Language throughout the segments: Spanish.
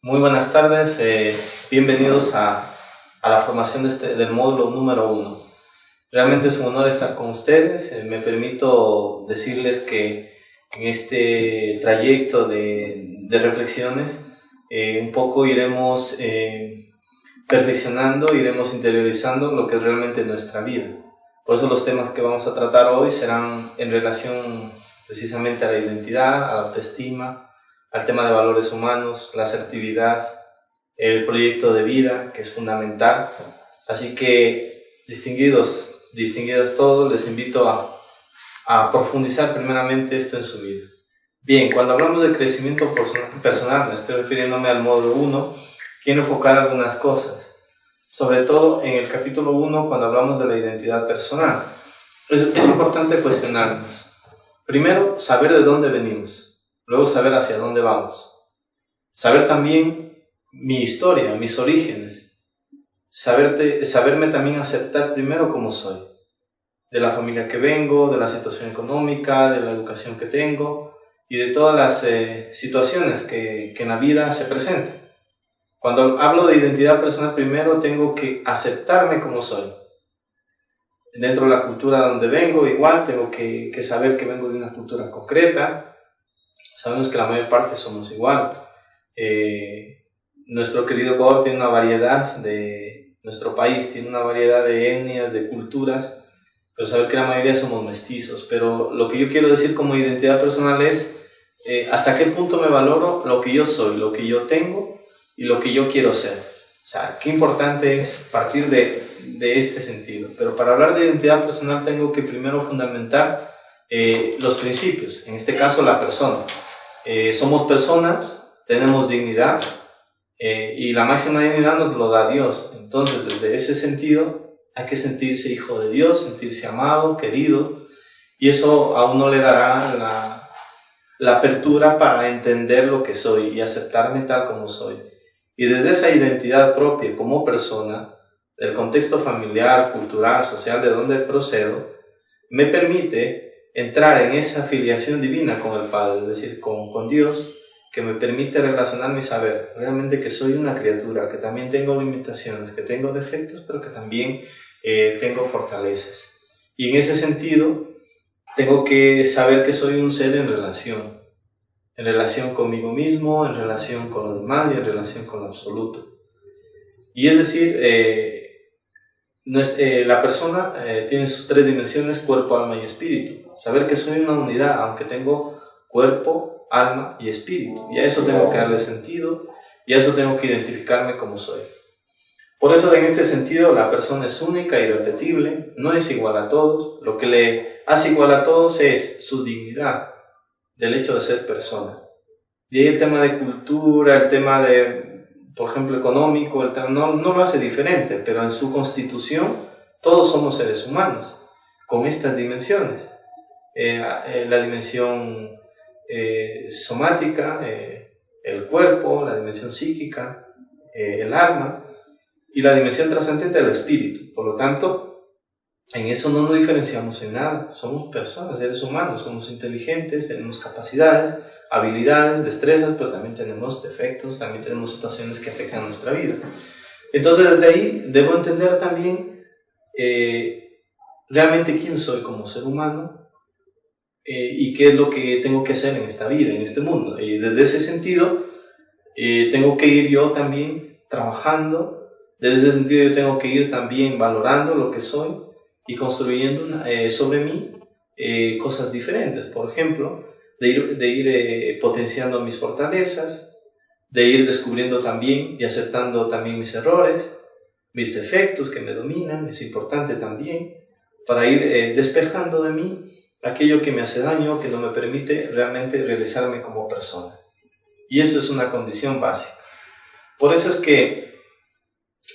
Muy buenas tardes, bienvenidos a la formación del módulo número 1. Realmente es un honor estar con ustedes. Me permito decirles que en este trayecto de reflexiones un poco iremos perfeccionando, iremos interiorizando lo que es realmente nuestra vida. Por eso los temas que vamos a tratar hoy serán en relación precisamente a la identidad, a la autoestima, al tema de valores humanos, la asertividad, el proyecto de vida, que es fundamental. Así que, distinguidas todos, les invito a profundizar primeramente esto en su vida. Bien, cuando hablamos de crecimiento personal, me estoy refiriéndome al módulo 1, quiero enfocar algunas cosas, sobre todo en el capítulo 1, cuando hablamos de la identidad personal. Es importante cuestionarnos. Primero, saber de dónde venimos. Luego saber hacia dónde vamos. Saber también mi historia, mis orígenes. Saberme también aceptar primero como soy. De la familia que vengo, de la situación económica, de la educación que tengo y de todas las situaciones que en la vida se presentan. Cuando hablo de identidad personal, primero tengo que aceptarme como soy. Dentro de la cultura donde vengo, igual tengo que saber que vengo de una cultura concreta. Sabemos que la mayor parte somos igual. Nuestro querido Ecuador tiene una variedad nuestro país tiene una variedad de etnias, de culturas, pero saber que la mayoría somos mestizos. Pero lo que yo quiero decir como identidad personal es hasta qué punto me valoro lo que yo soy, lo que yo tengo y lo que yo quiero ser. O sea, qué importante es partir de este sentido. Pero para hablar de identidad personal tengo que primero fundamentar los principios, en este caso la persona. Somos personas, tenemos dignidad y la máxima dignidad nos lo da Dios. Entonces, desde ese sentido, hay que sentirse hijo de Dios, sentirse amado, querido, y eso a uno le dará la apertura para entender lo que soy y aceptarme tal como soy. Y desde esa identidad propia como persona, del contexto familiar, cultural, social, de donde procedo, me permite entrar en esa filiación divina con el Padre, es decir, con Dios, que me permite relacionarme y saber realmente que soy una criatura, que también tengo limitaciones, que tengo defectos, pero que también tengo fortalezas. Y en ese sentido, tengo que saber que soy un ser en relación conmigo mismo, en relación con los demás y en relación con lo absoluto. Y es decir, la persona tiene sus tres dimensiones: cuerpo, alma y espíritu. Saber que soy una unidad, aunque tengo cuerpo, alma y espíritu. Y a eso tengo que darle sentido, y a eso tengo que identificarme como soy. Por eso, en este sentido, la persona es única y irrepetible, no es igual a todos. Lo que le hace igual a todos es su dignidad, del hecho de ser persona. Y ahí el tema de cultura, el tema de, por ejemplo, económico, no lo hace diferente, pero en su constitución todos somos seres humanos, con estas dimensiones. La dimensión somática, el cuerpo, la dimensión psíquica, el alma, y la dimensión trascendente del espíritu. Por lo tanto, en eso no nos diferenciamos en nada. Somos personas, seres humanos, somos inteligentes, tenemos capacidades, habilidades, destrezas, pero también tenemos defectos, también tenemos situaciones que afectan nuestra vida. Entonces, desde ahí debo entender también realmente quién soy como ser humano y qué es lo que tengo que hacer en esta vida, en este mundo. Y desde ese sentido, tengo que ir yo también trabajando. Desde ese sentido, yo tengo que ir también valorando lo que soy y construyendo sobre mí cosas diferentes. Por ejemplo, de ir potenciando mis fortalezas, de ir descubriendo también y aceptando también mis errores, mis defectos que me dominan, es importante también, para ir despejando de mí aquello que me hace daño, que no me permite realmente realizarme como persona. Y eso es una condición básica. Por eso es que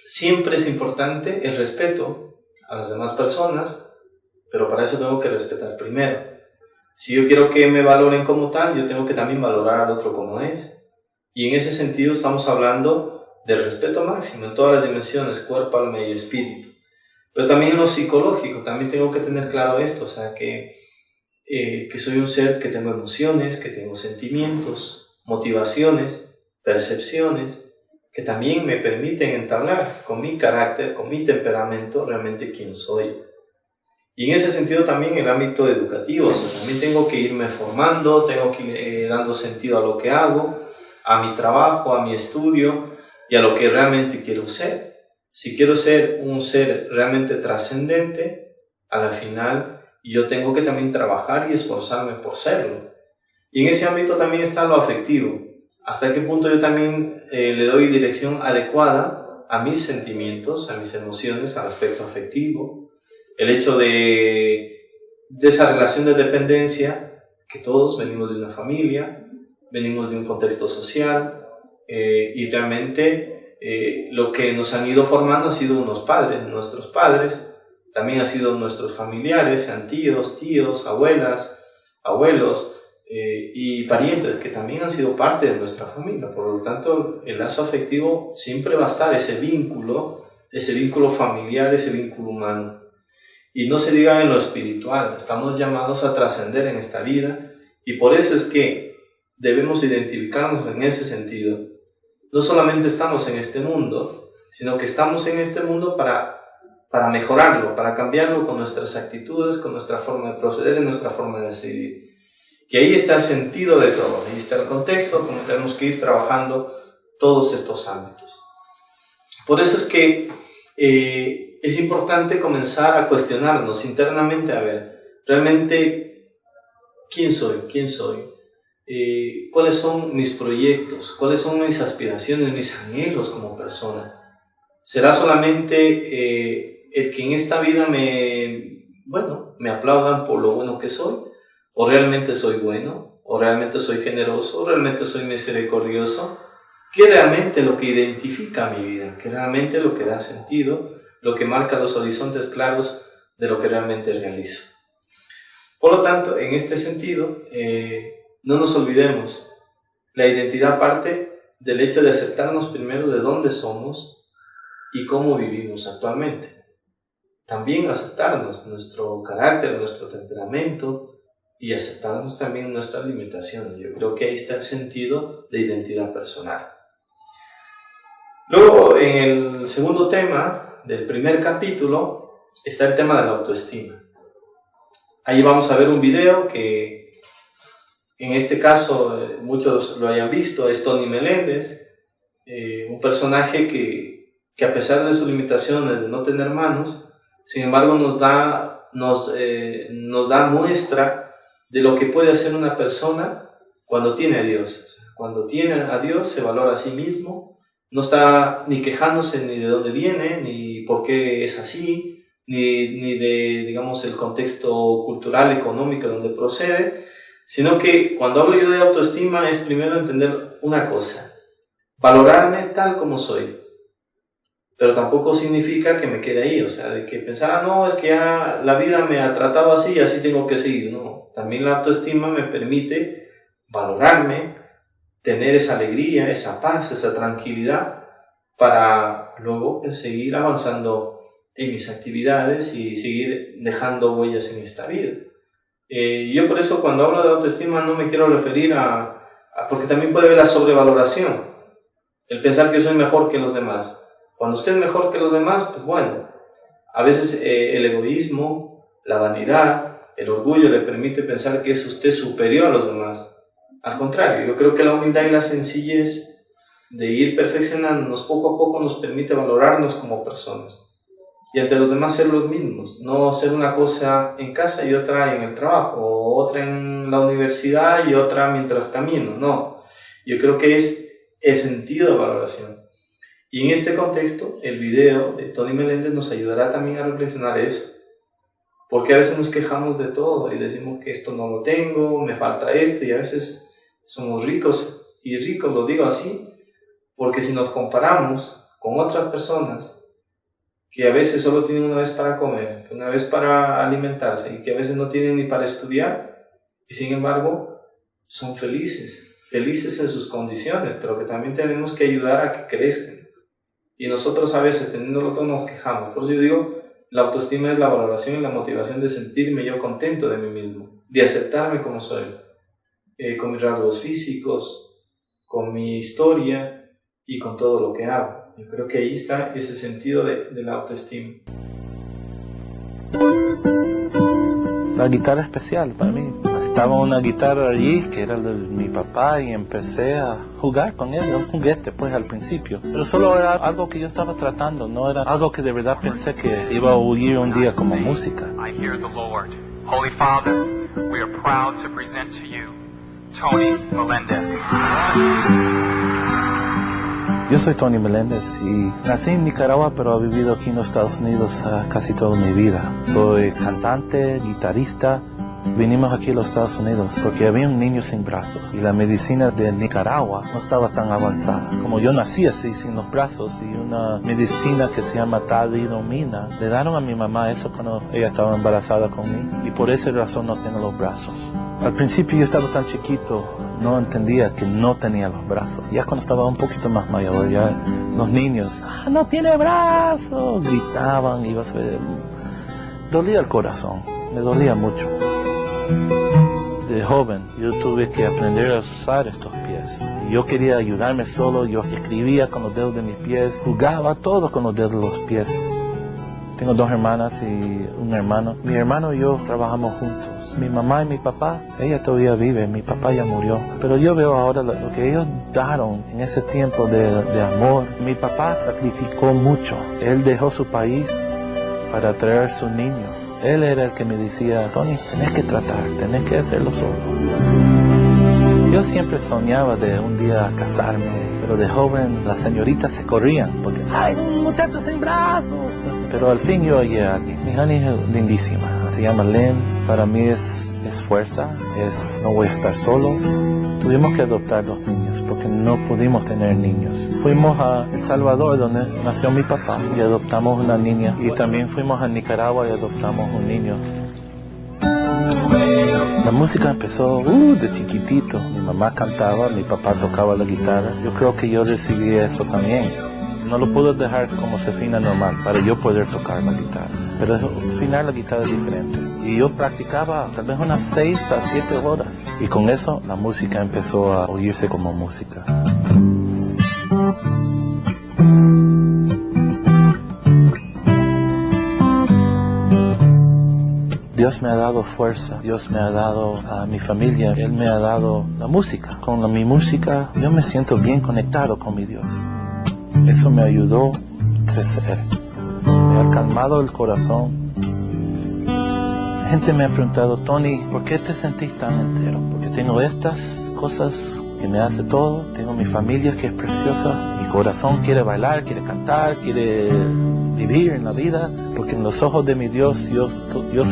siempre es importante el respeto a las demás personas, pero para eso tengo que respetar primero. Si yo quiero que me valoren como tal, yo tengo que también valorar al otro como es. Y en ese sentido estamos hablando del respeto máximo en todas las dimensiones, cuerpo, alma y espíritu. Pero también en lo psicológico, también tengo que tener claro esto, o sea, que soy un ser que tengo emociones, que tengo sentimientos, motivaciones, percepciones, que también me permiten entablar con mi carácter, con mi temperamento, realmente quién soy. Y en ese sentido también el ámbito educativo, o sea, también tengo que irme formando, tengo que ir dando sentido a lo que hago, a mi trabajo, a mi estudio y a lo que realmente quiero ser. Si quiero ser un ser realmente trascendente, a la final yo tengo que también trabajar y esforzarme por serlo. Y en ese ámbito también está lo afectivo. Hasta qué punto yo también le doy dirección adecuada a mis sentimientos, a mis emociones, al aspecto afectivo. El hecho de esa relación de dependencia, que todos venimos de una familia, venimos de un contexto social, y realmente lo que nos han ido formando han sido unos padres, nuestros padres, también han sido nuestros familiares, sean tíos, abuelas, abuelos, y parientes que también han sido parte de nuestra familia. Por lo tanto, el lazo afectivo siempre va a estar, ese vínculo familiar, ese vínculo humano. Y no se diga en lo espiritual, estamos llamados a trascender en esta vida, y por eso es que debemos identificarnos en ese sentido. No solamente estamos en este mundo, sino que estamos en este mundo para mejorarlo, para cambiarlo con nuestras actitudes, con nuestra forma de proceder y nuestra forma de decidir. Y ahí está el sentido de todo, ahí está el contexto, como tenemos que ir trabajando todos estos ámbitos. Por eso es que es importante comenzar a cuestionarnos internamente, a ver, realmente, ¿quién soy? ¿Cuáles son mis proyectos? ¿Cuáles son mis aspiraciones, mis anhelos como persona? ¿Será solamente el que en esta vida me aplaudan por lo bueno que soy? ¿O realmente soy bueno? ¿O realmente soy generoso? ¿O realmente soy misericordioso? ¿Qué es realmente lo que identifica mi vida? ¿Qué es realmente lo que da sentido? Lo que marca los horizontes claros de lo que realmente realizo. Por lo tanto, en este sentido, no nos olvidemos, la identidad parte del hecho de aceptarnos primero de dónde somos y cómo vivimos actualmente. También aceptarnos nuestro carácter, nuestro temperamento, y aceptarnos también nuestras limitaciones. Yo creo que ahí está el sentido de identidad personal. Luego, en el segundo tema del primer capítulo, está el tema de la autoestima. Ahí vamos a ver un video que, en este caso, muchos lo hayan visto, es Tony Meléndez, un personaje que a pesar de sus limitaciones de no tener manos, sin embargo nos da muestra de lo que puede hacer una persona cuando tiene a Dios. O sea, cuando tiene a Dios se valora a sí mismo, no está ni quejándose ni de dónde viene, ni por qué es así, ni de, digamos, el contexto cultural, económico donde procede, sino que cuando hablo yo de autoestima es primero entender una cosa, valorarme tal como soy. Pero tampoco significa que me quede ahí, o sea, de que pensar, no, es que ya la vida me ha tratado así y así tengo que seguir. No, también la autoestima me permite valorarme, tener esa alegría, esa paz, esa tranquilidad, para luego seguir avanzando en mis actividades y seguir dejando huellas en esta vida. Yo por eso cuando hablo de autoestima no me quiero referir porque también puede haber la sobrevaloración, el pensar que yo soy mejor que los demás. Cuando usted es mejor que los demás, pues bueno, a veces el egoísmo, la vanidad, el orgullo le permite pensar que es usted superior a los demás. Al contrario, yo creo que la humildad y la sencillez de ir perfeccionándonos poco a poco nos permite valorarnos como personas. Y ante los demás ser los mismos, no ser una cosa en casa y otra en el trabajo, o otra en la universidad y otra mientras camino. No, yo creo que es el sentido de valoración. Y en este contexto, el video de Tony Meléndez nos ayudará también a reflexionar eso. Porque a veces nos quejamos de todo y decimos que esto no lo tengo, me falta esto, y a veces somos ricos, y ricos lo digo así, porque si nos comparamos con otras personas que a veces solo tienen una vez para comer, una vez para alimentarse, y que a veces no tienen ni para estudiar, y sin embargo son felices en sus condiciones, pero que también tenemos que ayudar a que crezcan. Y nosotros a veces, teniéndolo todo, nos quejamos. Por eso yo digo, la autoestima es la valoración y la motivación de sentirme yo contento de mí mismo, de aceptarme como soy, con mis rasgos físicos, con mi historia y con todo lo que hago. Yo creo que ahí está ese sentido de la autoestima. La guitarra especial para mí. Estaba una guitarra allí que era de mi papá y empecé a jugar con él, un juguete pues al principio. Pero solo era algo que yo estaba tratando, no era algo que de verdad pensé que iba a oír un día como música. I hear the Lord. Holy Father, we are proud to present to you Tony Melendez. Yo soy Tony Melendez y nací en Nicaragua, pero he vivido aquí en los Estados Unidos casi toda mi vida. Soy cantante, guitarrista. Vinimos aquí a los Estados Unidos porque había un niño sin brazos y la medicina de Nicaragua no estaba tan avanzada. Como yo nací así, sin los brazos, y una medicina que se llama talidomida, le dieron a mi mamá eso cuando ella estaba embarazada conmigo y por esa razón no tiene los brazos. Al principio yo estaba tan chiquito, no entendía que no tenía los brazos. Ya cuando estaba un poquito más mayor, ya los niños, no tiene brazos, gritaban y dolía el corazón, me dolía mucho. De joven yo tuve que aprender a usar estos pies. Yo quería ayudarme solo, yo escribía con los dedos de mis pies, jugaba todo con los dedos de los pies. Tengo 2 hermanas y un hermano. Mi hermano y yo trabajamos juntos. Mi mamá y mi papá, ella todavía vive, mi papá ya murió. Pero yo veo ahora lo que ellos dieron en ese tiempo de amor. Mi papá sacrificó mucho. Él dejó su país para traer su niño. Él era el que me decía, Tony, tenés que tratar, tenés que hacerlo solo. Yo siempre soñaba de un día casarme, pero de joven las señoritas se corrían porque ¡ay, un muchacho sin brazos! Pero al fin yo hallé a alguien. Mi honey es lindísima, se llama Lynn. Para mí es fuerza, no voy a estar solo. Tuvimos que adoptar 2 niños porque no pudimos tener niños. Fuimos a El Salvador, donde nació mi papá, y adoptamos una niña. Y también fuimos a Nicaragua y adoptamos un niño. La música empezó de chiquitito. Mi mamá cantaba, mi papá tocaba la guitarra. Yo creo que yo recibí eso también. No lo puedo dejar como se afina normal para yo poder tocar la guitarra. Pero afinar la guitarra es diferente. Y yo practicaba tal vez unas 6 a 7 horas. Y con eso la música empezó a oírse como música. Dios me ha dado fuerza, Dios me ha dado a mi familia, Él me ha dado la música. Con mi música yo me siento bien conectado con mi Dios. Eso me ayudó a crecer, me ha calmado el corazón. La gente me ha preguntado, Tony, ¿por qué te sentís tan entero? Porque tengo estas cosas que me hace todo, tengo mi familia que es preciosa, mi corazón quiere bailar, quiere cantar, quiere vivir en la vida, porque en los ojos de mi Dios yo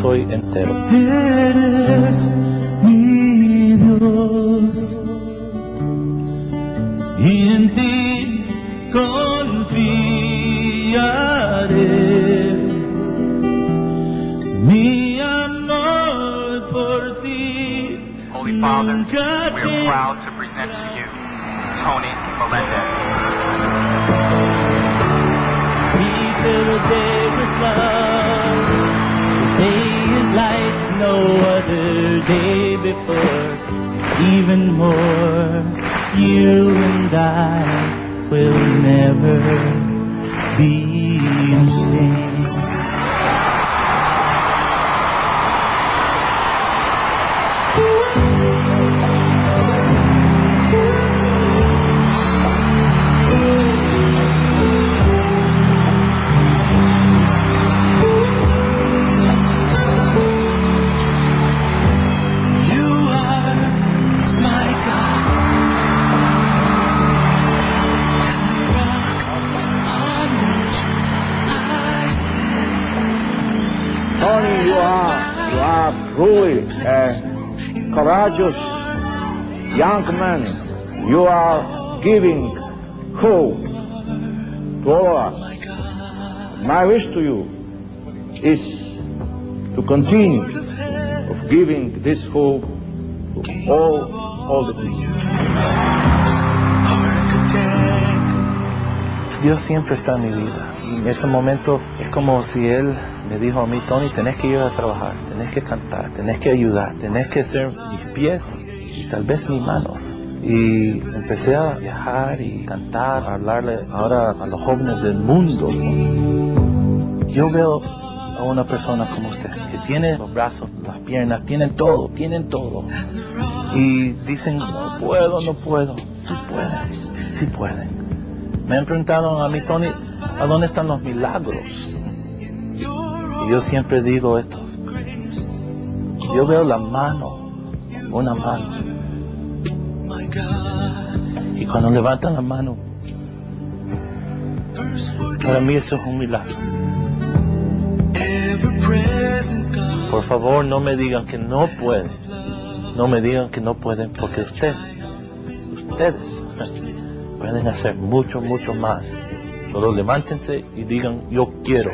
soy entero. Eres mi Dios y en ti confiaré. Mi amor por ti. Holy Father, we are proud to present to you Tony Melendez. Fill a day with love. Today is like no other day before. Even more, you and I will never be the same. Tony, you are truly a courageous young man. You are giving hope to all of us. My wish to you is to continue of giving this hope to all the people. Dios siempre está en mi vida. Y en ese momento es como si Él me dijo a mí, Tony, tenés que ir a trabajar, tenés que cantar, tenés que ayudar, tenés que ser mis pies y tal vez mis manos. Y empecé a viajar y cantar, a hablarle ahora a los jóvenes del mundo. Yo veo a una persona como usted, que tiene los brazos, las piernas, tienen todo. Y dicen, no puedo. Sí pueden. Me han preguntado a mí, Tony, ¿a dónde están los milagros? Y yo siempre digo esto. Yo veo la mano, una mano. Y cuando levantan la mano, para mí eso es un milagro. Por favor, no me digan que no pueden. No me digan que no pueden, porque ustedes pueden hacer mucho más. Solo levántense y digan, yo quiero,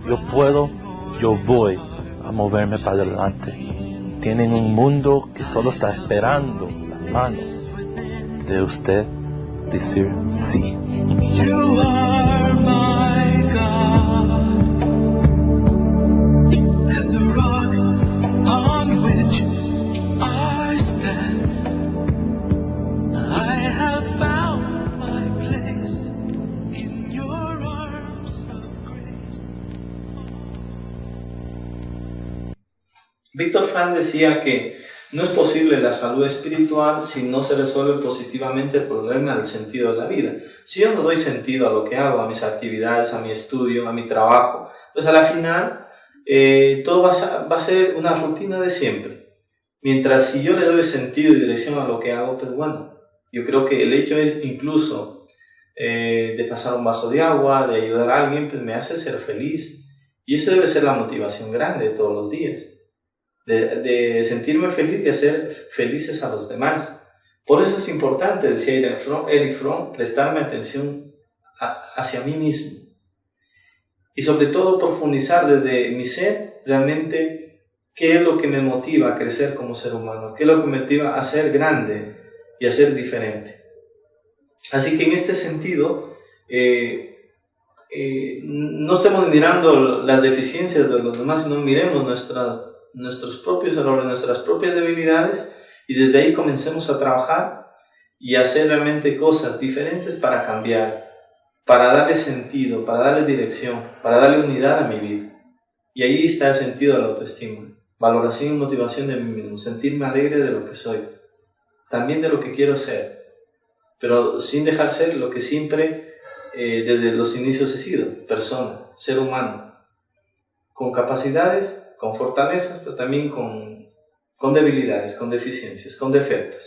yo puedo, yo voy a moverme para adelante. Tienen un mundo que solo está esperando las manos de usted decir sí. You are my God, and the rock on which I stand. I have found my place in your arms of grace. Víctor Frank decía que no es posible la salud espiritual si no se resuelve positivamente el problema del sentido de la vida. Si yo no doy sentido a lo que hago, a mis actividades, a mi estudio, a mi trabajo, pues a la final todo va a ser una rutina de siempre. Mientras si yo le doy sentido y dirección a lo que hago, pues bueno, yo creo que el hecho incluso de pasar un vaso de agua, de ayudar a alguien, pues me hace ser feliz. Y eso debe ser la motivación grande de todos los días. De sentirme feliz y hacer felices a los demás. Por eso es importante, decía Erich Fromm, prestarme atención hacia mí mismo. Y sobre todo profundizar desde mi ser realmente qué es lo que me motiva a crecer como ser humano, qué es lo que me motiva a ser grande y a ser diferente. Así que en este sentido, no estemos mirando las deficiencias de los demás, sino miremos nuestros propios errores, nuestras propias debilidades, y desde ahí comencemos a trabajar y hacer realmente cosas diferentes para cambiar, para darle sentido, para darle dirección, para darle unidad a mi vida. Y ahí está el sentido de la autoestima, valoración y motivación de mí mismo, sentirme alegre de lo que soy, también de lo que quiero ser, pero sin dejar ser lo que siempre desde los inicios he sido, persona, ser humano, con capacidades, con fortalezas, pero también con debilidades, con deficiencias, con defectos.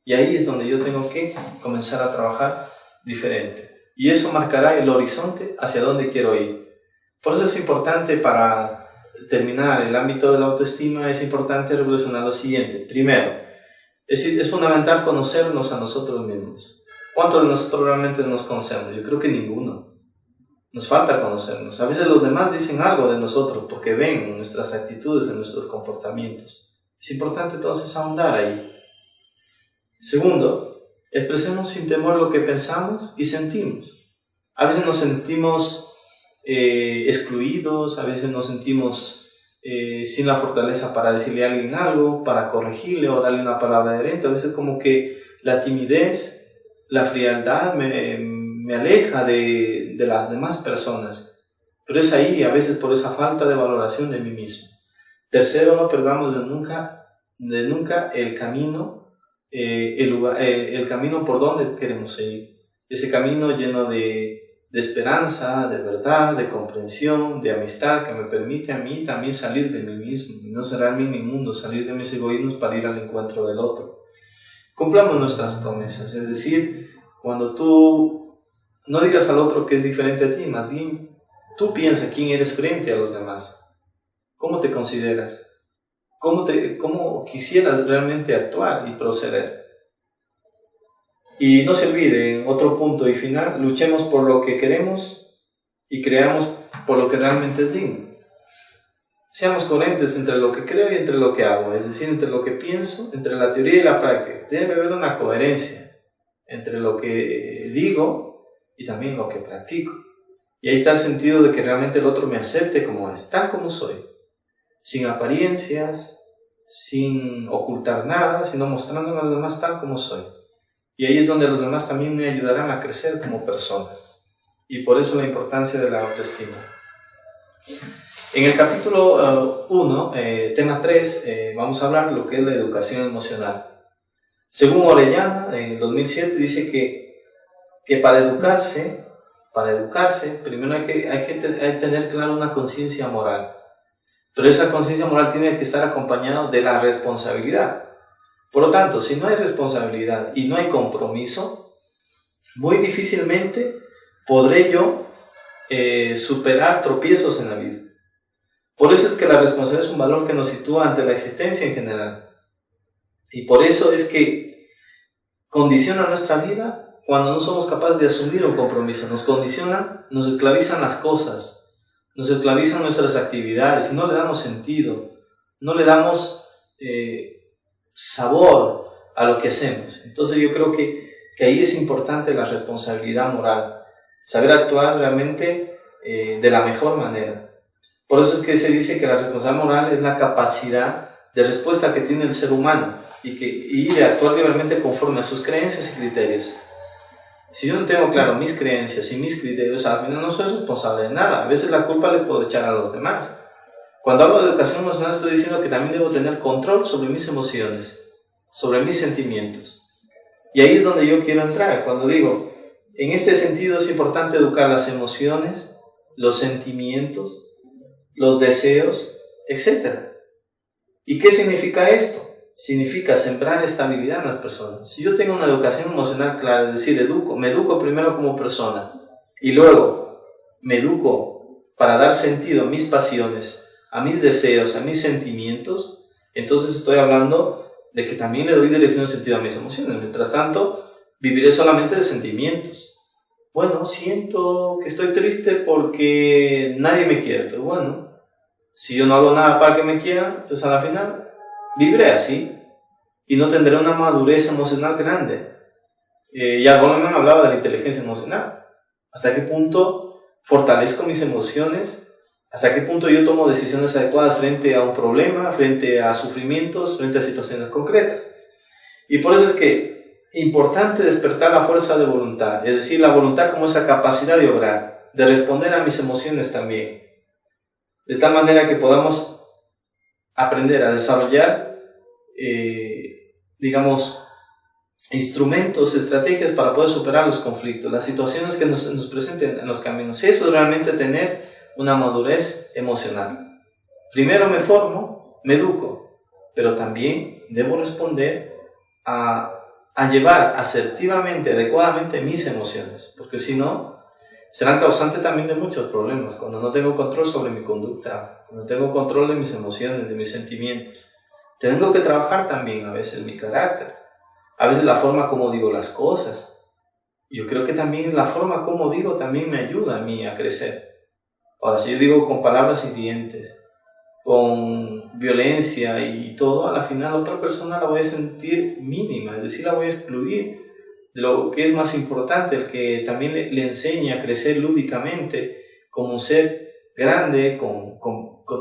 Y ahí es donde yo tengo que comenzar a trabajar diferente. Y eso marcará el horizonte hacia dónde quiero ir. Por eso es importante, para terminar el ámbito de la autoestima, es importante reflexionar lo siguiente. Primero, es fundamental conocernos a nosotros mismos. ¿Cuántos de nosotros realmente nos conocemos? Yo creo que ninguno. Nos falta conocernos. A veces los demás dicen algo de nosotros porque ven en nuestras actitudes, en nuestros comportamientos. Es importante entonces ahondar ahí. Segundo, expresemos sin temor lo que pensamos y sentimos. A veces nos sentimos excluidos, a veces nos sentimos sin la fortaleza para decirle a alguien algo, para corregirle o darle una palabra de aliento. A veces como que la timidez, la frialdad me aleja de las demás personas, pero es ahí, a veces por esa falta de valoración de mí mismo. Tercero, no perdamos de nunca el camino, el camino por donde queremos ir, ese camino lleno de esperanza, de verdad, de comprensión, de amistad, que me permite a mí también salir de mí mismo, y no cerrarme en mi mundo, salir de mis egoísmos para ir al encuentro del otro. Cumplamos nuestras promesas, es decir, cuando tú no digas al otro que es diferente a ti, más bien tú piensa quién eres frente a los demás, cómo te consideras, cómo quisieras realmente actuar y proceder. Y no se olvide, otro punto y final, luchemos por lo que queremos y creamos por lo que realmente es digno. Seamos coherentes entre lo que creo y entre lo que hago, es decir, entre lo que pienso, entre la teoría y la práctica. Debe haber una coherencia entre lo que digo y también lo que practico. Y ahí está el sentido de que realmente el otro me acepte como es, tal como soy, sin apariencias, sin ocultar nada, sino mostrándome a los demás tal como soy. Y ahí es donde los demás también me ayudarán a crecer como persona. Y por eso la importancia de la autoestima. En el capítulo 1, tema 3, vamos a hablar de lo que es la educación emocional. Según Orellana, en 2007, dice que para educarse, primero hay que tener claro una conciencia moral. Pero esa conciencia moral tiene que estar acompañada de la responsabilidad. Por lo tanto, si no hay responsabilidad y no hay compromiso, muy difícilmente podré yo superar tropiezos en la vida. Por eso es que la responsabilidad es un valor que nos sitúa ante la existencia en general. Y por eso es que condiciona nuestra vida cuando no somos capaces de asumir un compromiso. Nos condicionan, nos esclavizan las cosas, nos esclavizan nuestras actividades y no le damos sentido, no le damos sabor a lo que hacemos. Entonces yo creo que ahí es importante la responsabilidad moral, saber actuar realmente de la mejor manera. Por eso es que se dice que la responsabilidad moral es la capacidad de respuesta que tiene el ser humano y de actuar libremente conforme a sus creencias y criterios. Si yo no tengo claro mis creencias y mis criterios, al final no soy responsable de nada. A veces la culpa le puedo echar a los demás. Cuando hablo de educación emocional estoy diciendo que también debo tener control sobre mis emociones, sobre mis sentimientos. Y ahí es donde yo quiero entrar, cuando digo, en este sentido es importante educar las emociones, los sentimientos, los deseos, etc. ¿Y qué significa esto? Significa sembrar estabilidad en las personas. Si yo tengo una educación emocional clara, es decir, me educo primero como persona y luego me educo para dar sentido a mis pasiones, a mis deseos, a mis sentimientos, entonces estoy hablando de que también le doy dirección y sentido a mis emociones. Mientras tanto, viviré solamente de sentimientos. Bueno, siento que estoy triste porque nadie me quiere, pero bueno, si yo no hago nada para que me quieran, pues a la final viviré así y no tendré una madurez emocional grande. Ya Goleman hablaba de la inteligencia emocional. ¿Hasta qué punto fortalezco mis emociones? ¿Hasta qué punto yo tomo decisiones adecuadas frente a un problema, frente a sufrimientos, frente a situaciones concretas? Y por eso es que importante despertar la fuerza de voluntad, es decir, la voluntad como esa capacidad de obrar, de responder a mis emociones también, de tal manera que podamos aprender a desarrollar, instrumentos, estrategias para poder superar los conflictos, las situaciones que nos presenten en los caminos. Eso es realmente tener una madurez emocional. Primero me formo, me educo, pero también debo responder a llevar asertivamente, adecuadamente mis emociones, porque si no, serán causantes también de muchos problemas. Cuando no tengo control sobre mi conducta, cuando no tengo control de mis emociones, de mis sentimientos, tengo que trabajar también a veces mi carácter, a veces la forma como digo las cosas. Yo creo que también la forma como digo también me ayuda a mí a crecer. Ahora, si yo digo con palabras hirientes, con violencia y todo, a la final otra persona la voy a sentir mínima, es decir, la voy a excluir de lo que es más importante, el que también le enseña a crecer lúdicamente como un ser grande,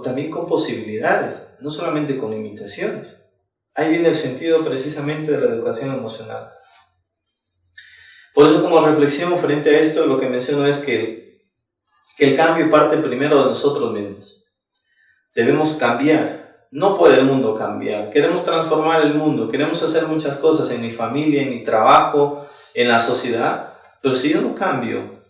también con posibilidades, no solamente con limitaciones. Ahí viene el sentido precisamente de la educación emocional. Por eso, como reflexión frente a esto, lo que menciono es que el cambio parte primero de nosotros mismos. Debemos cambiar. No puede el mundo cambiar. Queremos transformar el mundo, queremos hacer muchas cosas en mi familia, en mi trabajo, en la sociedad, pero si yo no cambio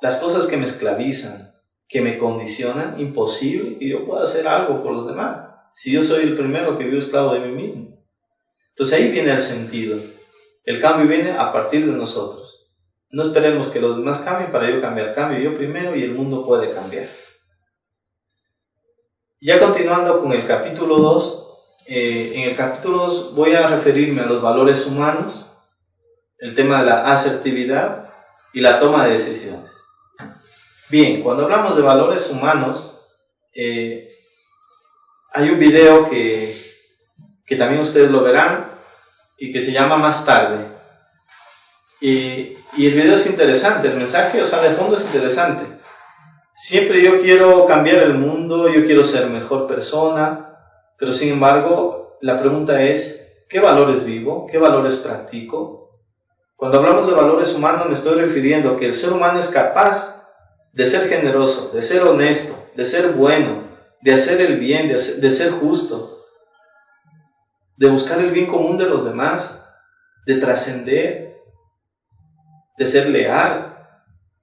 las cosas que me esclavizan, que me condicionan, imposible que yo pueda hacer algo por los demás, si yo soy el primero que vivo esclavo de mí mismo. Entonces ahí viene el sentido. El cambio viene a partir de nosotros. No esperemos que los demás cambien para yo cambiar. Cambio yo primero y el mundo puede cambiar. Ya continuando con el capítulo 2, en el capítulo 2 voy a referirme a los valores humanos, el tema de la asertividad y la toma de decisiones. Bien, cuando hablamos de valores humanos, hay un video que también ustedes lo verán y que se llama Más Tarde. Y el video es interesante, el mensaje, de fondo es interesante. Siempre yo quiero cambiar el mundo, yo quiero ser mejor persona, pero sin embargo, la pregunta es, ¿qué valores vivo? ¿Qué valores practico? Cuando hablamos de valores humanos me estoy refiriendo a que el ser humano es capaz de ser generoso, de ser honesto, de ser bueno, de hacer el bien, de ser justo, de buscar el bien común de los demás, de trascender, de ser leal.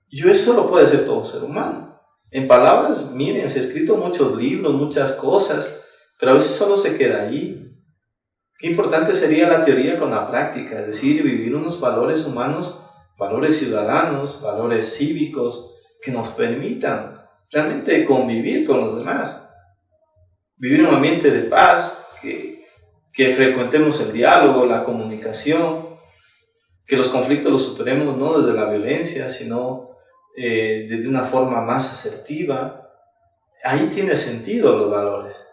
Y eso lo puede hacer todo ser humano. En palabras, miren, se han escrito muchos libros, muchas cosas, pero a veces solo se queda allí. Qué importante sería la teoría con la práctica, es decir, vivir unos valores humanos, valores ciudadanos, valores cívicos, que nos permitan realmente convivir con los demás. Vivir en un ambiente de paz, que frecuentemos el diálogo, la comunicación, que los conflictos los superemos no desde la violencia, sino desde una forma más asertiva. Ahí tiene sentido los valores.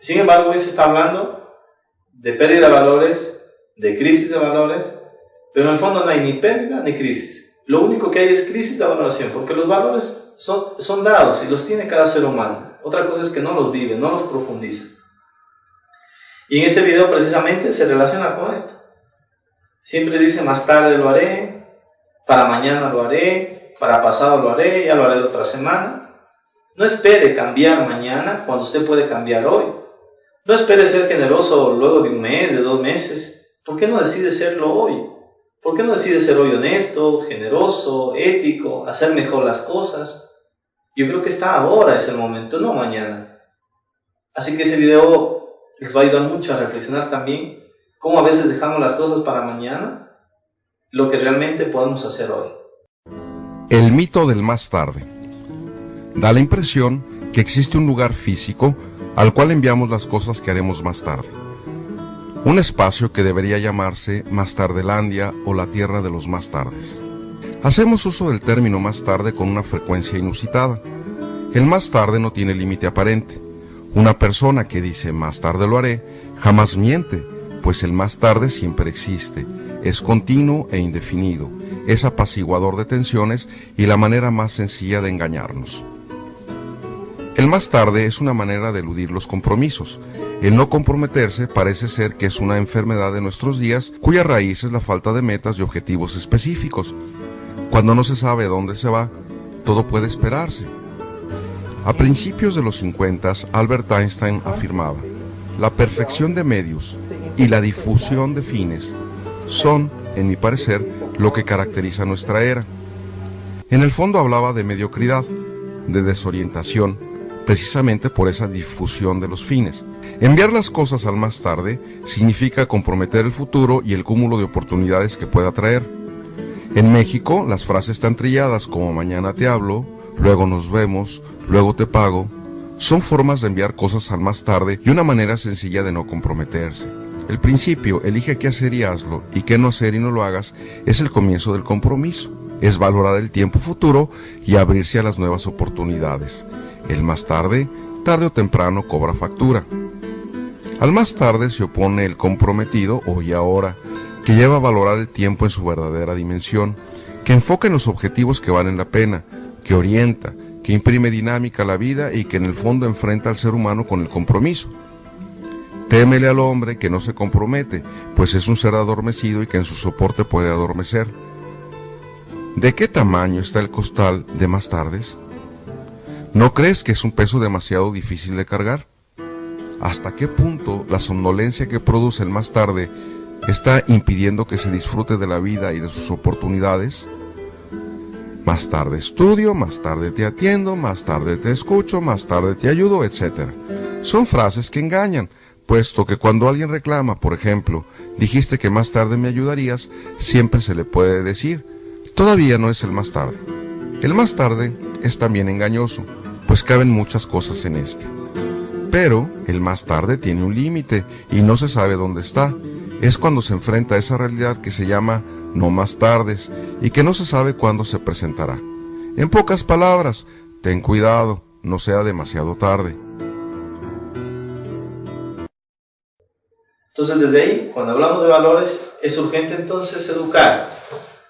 Sin embargo, hoy se está hablando de pérdida de valores, de crisis de valores, pero en el fondo no hay ni pérdida ni crisis. Lo único que hay es crisis de valoración, porque los valores son dados y los tiene cada ser humano. Otra cosa es que no los vive, no los profundiza. Y en este video precisamente se relaciona con esto. Siempre dice, más tarde lo haré, para mañana lo haré, para pasado lo haré, ya lo haré la otra semana. No espere cambiar mañana cuando usted puede cambiar hoy. No espere ser generoso luego de un mes, de 2 meses. ¿Por qué no decide serlo hoy? ¿Por qué no decide ser hoy honesto, generoso, ético, hacer mejor las cosas? Yo creo que ahora es el momento, no mañana. Así que ese video les va a ayudar mucho a reflexionar también cómo a veces dejamos las cosas para mañana, lo que realmente podemos hacer hoy. El mito del más tarde. Da la impresión que existe un lugar físico al cual enviamos las cosas que haremos más tarde. Un espacio que debería llamarse Más Tardelandia o la Tierra de los Más Tardes. Hacemos uso del término más tarde con una frecuencia inusitada. El más tarde no tiene límite aparente. Una persona que dice más tarde lo haré, jamás miente, pues el más tarde siempre existe, es continuo e indefinido, es apaciguador de tensiones y la manera más sencilla de engañarnos. El más tarde es una manera de eludir los compromisos. El no comprometerse parece ser que es una enfermedad de nuestros días, cuya raíz es la falta de metas y objetivos específicos. Cuando no se sabe dónde se va, todo puede esperarse. A principios de los 50, Albert Einstein afirmaba: la perfección de medios y la difusión de fines son, en mi parecer, lo que caracteriza nuestra era. En el fondo hablaba de mediocridad, de desorientación, precisamente por esa difusión de los fines. Enviar las cosas al más tarde significa comprometer el futuro y el cúmulo de oportunidades que pueda traer. En México, las frases tan trilladas como mañana te hablo, luego nos vemos, luego te pago, son formas de enviar cosas al más tarde y una manera sencilla de no comprometerse. El principio, elige qué hacer y hazlo, y qué no hacer y no lo hagas, es el comienzo del compromiso. Es valorar el tiempo futuro y abrirse a las nuevas oportunidades. El más tarde, tarde o temprano, cobra factura. Al más tarde se opone el comprometido, hoy y ahora, que lleva a valorar el tiempo en su verdadera dimensión, que enfoca en los objetivos que valen la pena, que orienta, que imprime dinámica a la vida y que en el fondo enfrenta al ser humano con el compromiso. Témele al hombre que no se compromete, pues es un ser adormecido y que en su soporte puede adormecer. ¿De qué tamaño está el costal de más tardes? ¿No crees que es un peso demasiado difícil de cargar? ¿Hasta qué punto la somnolencia que produce el más tarde está impidiendo que se disfrute de la vida y de sus oportunidades? Más tarde estudio, más tarde te atiendo, más tarde te escucho, más tarde te ayudo, etc. Son frases que engañan, puesto que cuando alguien reclama, por ejemplo, dijiste que más tarde me ayudarías, siempre se le puede decir, todavía no es el más tarde. El más tarde es también engañoso, pues caben muchas cosas en este. Pero el más tarde tiene un límite y no se sabe dónde está. Es cuando se enfrenta a esa realidad que se llama no más tardes y que no se sabe cuándo se presentará. En pocas palabras, ten cuidado, no sea demasiado tarde. Entonces desde ahí, cuando hablamos de valores, es urgente entonces educar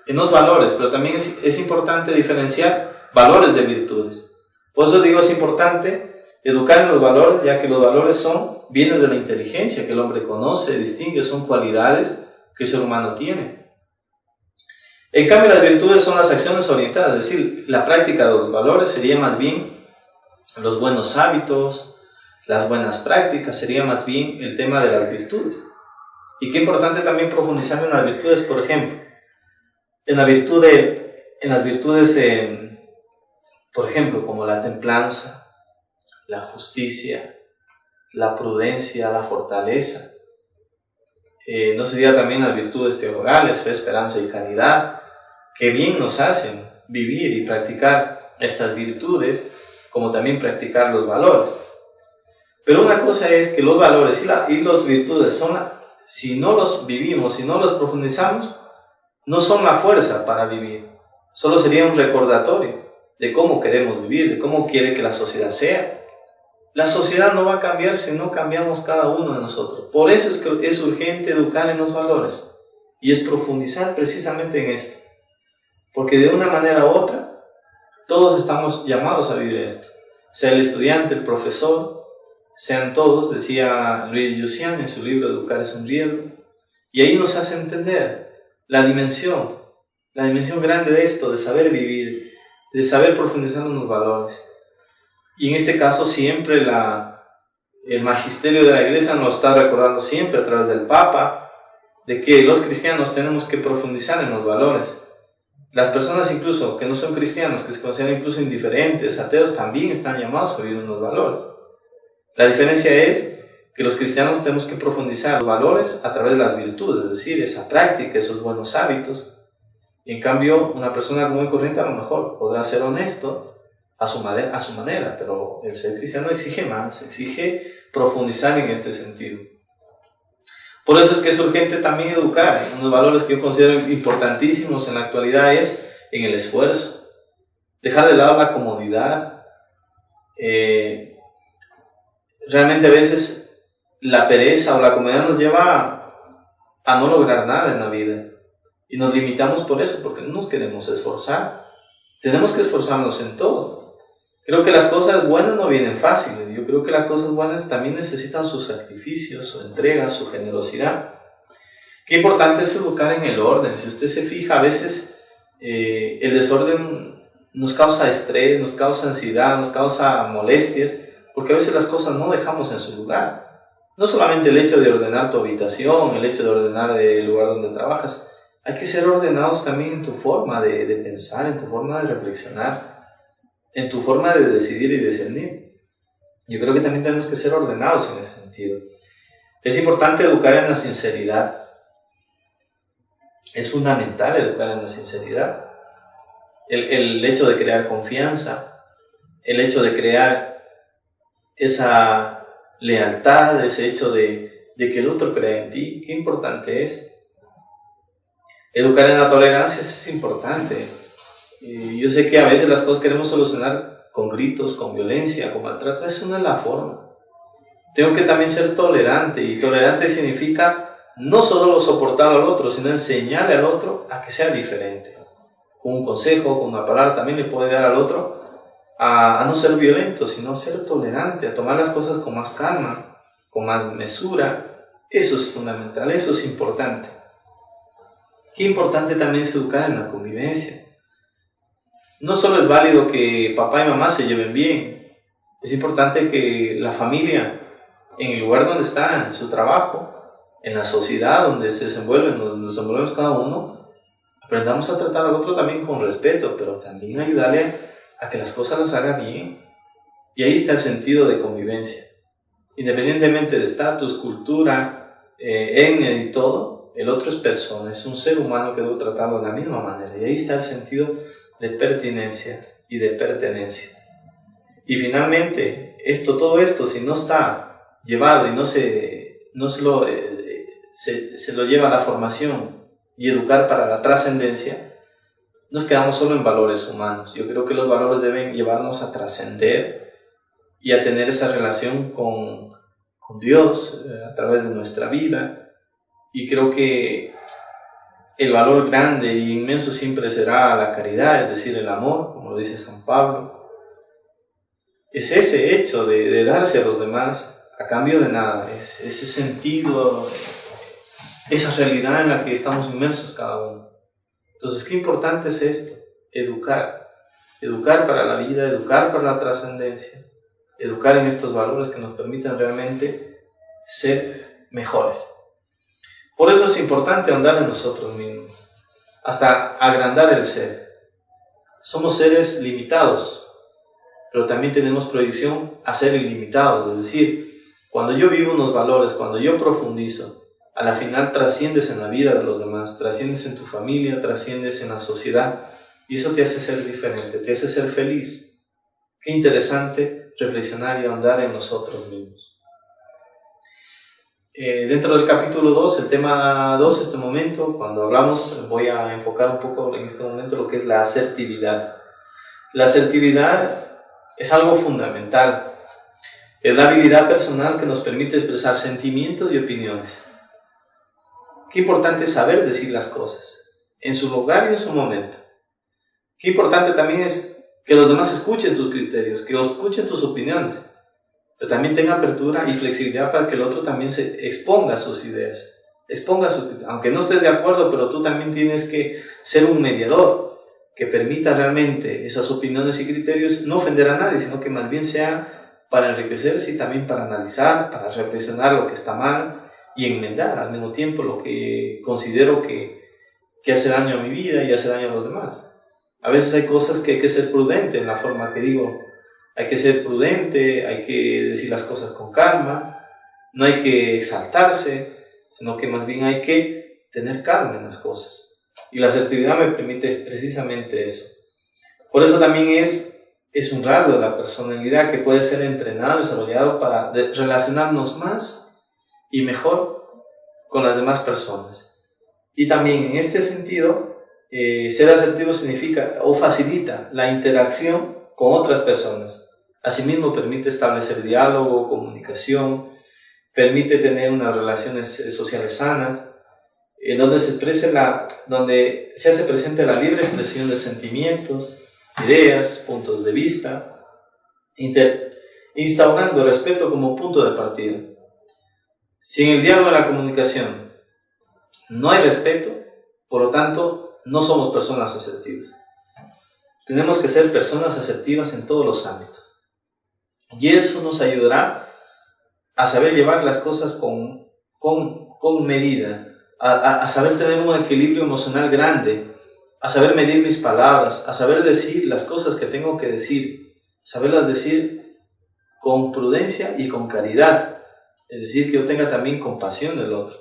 en los valores, pero también es importante diferenciar valores de virtudes. Por eso digo, es importante educar en los valores, ya que los valores son bienes de la inteligencia que el hombre conoce, distingue, son cualidades que el ser humano tiene. En cambio, las virtudes son las acciones orientadas, es decir, la práctica de los valores sería más bien los buenos hábitos, las buenas prácticas, sería más bien el tema de las virtudes. Y qué importante también profundizar en las virtudes, por ejemplo, en las virtudes, por ejemplo, como la templanza, la justicia, la prudencia, la fortaleza. No se diga también las virtudes teologales, fe, esperanza y caridad, que bien nos hacen vivir y practicar estas virtudes, como también practicar los valores. Pero una cosa es que los valores y las virtudes si no los vivimos, si no los profundizamos, no son la fuerza para vivir. Solo sería un recordatorio de cómo queremos vivir, de cómo quiere que la sociedad sea. La sociedad no va a cambiar si no cambiamos cada uno de nosotros. Por eso es que es urgente educar en los valores y es profundizar precisamente en esto. Porque de una manera u otra, todos estamos llamados a vivir esto. Sea el estudiante, el profesor, sean todos, decía Luis Yusian en su libro Educar es un riesgo. Y ahí nos hace entender la dimensión grande de esto, de saber vivir, de saber profundizar en los valores. Y en este caso siempre el magisterio de la Iglesia nos está recordando siempre a través del Papa de que los cristianos tenemos que profundizar en los valores. Las personas incluso que no son cristianos, que se consideran incluso indiferentes, ateos, también están llamados a vivir unos valores. La diferencia es que los cristianos tenemos que profundizar los valores a través de las virtudes, es decir, esa práctica, esos buenos hábitos. Y en cambio, una persona común y corriente a lo mejor podrá ser honesto a su manera, pero el ser cristiano exige más, exige profundizar en este sentido. Por eso es que es urgente también educar. Unos valores que yo considero importantísimos en la actualidad es en el esfuerzo. Dejar de lado la comodidad. Realmente a veces la pereza o la comodidad nos lleva a no lograr nada en la vida. Y nos limitamos por eso, porque no nos queremos esforzar. Tenemos que esforzarnos en todo. Creo que las cosas buenas no vienen fáciles. Yo creo que las cosas buenas también necesitan su sacrificio, su entrega, su generosidad. Qué importante es educar en el orden. Si usted se fija, a veces el desorden nos causa estrés, nos causa ansiedad, nos causa molestias, porque a veces las cosas no dejamos en su lugar. No solamente el hecho de ordenar tu habitación, el hecho de ordenar el lugar donde trabajas. Hay que ser ordenados también en tu forma de pensar, en tu forma de reflexionar, en tu forma de decidir y discernir. Yo creo que también tenemos que ser ordenados en ese sentido. Es importante educar en la sinceridad. Es fundamental educar en la sinceridad. El hecho de crear confianza, el hecho de crear esa lealtad, ese hecho de que el otro crea en ti, qué importante es. Educar en la tolerancia es importante. Yo sé que a veces las cosas queremos solucionar con gritos, con violencia, con maltrato. Eso no es la forma. Tengo que también ser tolerante, y tolerante significa no solo soportar al otro, sino enseñarle al otro a que sea diferente. Con un consejo, con una palabra, también le puede dar al otro a no ser violento, sino ser tolerante, a tomar las cosas con más calma, con más mesura. Eso es fundamental, eso es importante. Qué importante también es educar en la convivencia. No solo es válido que papá y mamá se lleven bien, es importante que la familia, en el lugar donde está, en su trabajo, en la sociedad donde se desenvuelven, nos desenvolvemos cada uno, aprendamos a tratar al otro también con respeto, pero también ayudarle a que las cosas las haga bien. Y ahí está el sentido de convivencia. Independientemente de estatus, cultura, etnia y todo, el otro es persona, es un ser humano que debo tratarlo de la misma manera. Y ahí está el sentido de pertinencia y de pertenencia. Y finalmente, todo esto, si no está llevado y se lo lleva a la formación y educar para la trascendencia, nos quedamos solo en valores humanos. Yo creo que los valores deben llevarnos a trascender y a tener esa relación con Dios a través de nuestra vida. Y creo que el valor grande e inmenso siempre será la caridad, es decir, el amor, como lo dice San Pablo. Es ese hecho de darse a los demás a cambio de nada, es ese sentido, esa realidad en la que estamos inmersos cada uno. Entonces, qué importante es esto, educar para la vida, educar para la trascendencia, educar en estos valores que nos permitan realmente ser mejores. Por eso es importante ahondar en nosotros mismos, hasta agrandar el ser. Somos seres limitados, pero también tenemos proyección a ser ilimitados, es decir, cuando yo vivo unos valores, cuando yo profundizo, a la final trasciendes en la vida de los demás, trasciendes en tu familia, trasciendes en la sociedad, y eso te hace ser diferente, te hace ser feliz. Qué interesante reflexionar y ahondar en nosotros mismos. Dentro del capítulo 2, el tema 2, este momento, cuando hablamos, voy a enfocar un poco en este momento lo que es la asertividad. La asertividad es algo fundamental. Es la habilidad personal que nos permite expresar sentimientos y opiniones. Qué importante es saber decir las cosas, en su lugar y en su momento. Qué importante también es que los demás escuchen tus criterios, que escuchen tus opiniones, pero también tenga apertura y flexibilidad para que el otro también se exponga sus ideas, aunque no estés de acuerdo, pero tú también tienes que ser un mediador que permita realmente esas opiniones y criterios no ofender a nadie, sino que más bien sea para enriquecerse y también para analizar, para reflexionar lo que está mal y enmendar al mismo tiempo lo que considero que hace daño a mi vida y hace daño a los demás. A veces hay cosas que hay que ser prudente en la forma que digo. Hay que ser prudente, hay que decir las cosas con calma, no hay que exaltarse, sino que más bien hay que tener calma en las cosas. Y la asertividad me permite precisamente eso. Por eso también es un rasgo de la personalidad que puede ser entrenado, desarrollado para relacionarnos más y mejor con las demás personas. Y también en este sentido, ser asertivo significa o facilita la interacción con otras personas. Asimismo, permite establecer diálogo, comunicación, permite tener unas relaciones sociales sanas, donde donde se hace presente la libre expresión de sentimientos, ideas, puntos de vista, instaurando el respeto como punto de partida. Si en el diálogo y la comunicación no hay respeto, por lo tanto, no somos personas asertivas. Tenemos que ser personas asertivas en todos los ámbitos. Y eso nos ayudará a saber llevar las cosas con medida, a saber tener un equilibrio emocional grande, a saber medir mis palabras, a saber decir las cosas que tengo que decir, saberlas decir con prudencia y con caridad. Es decir, que yo tenga también compasión del otro.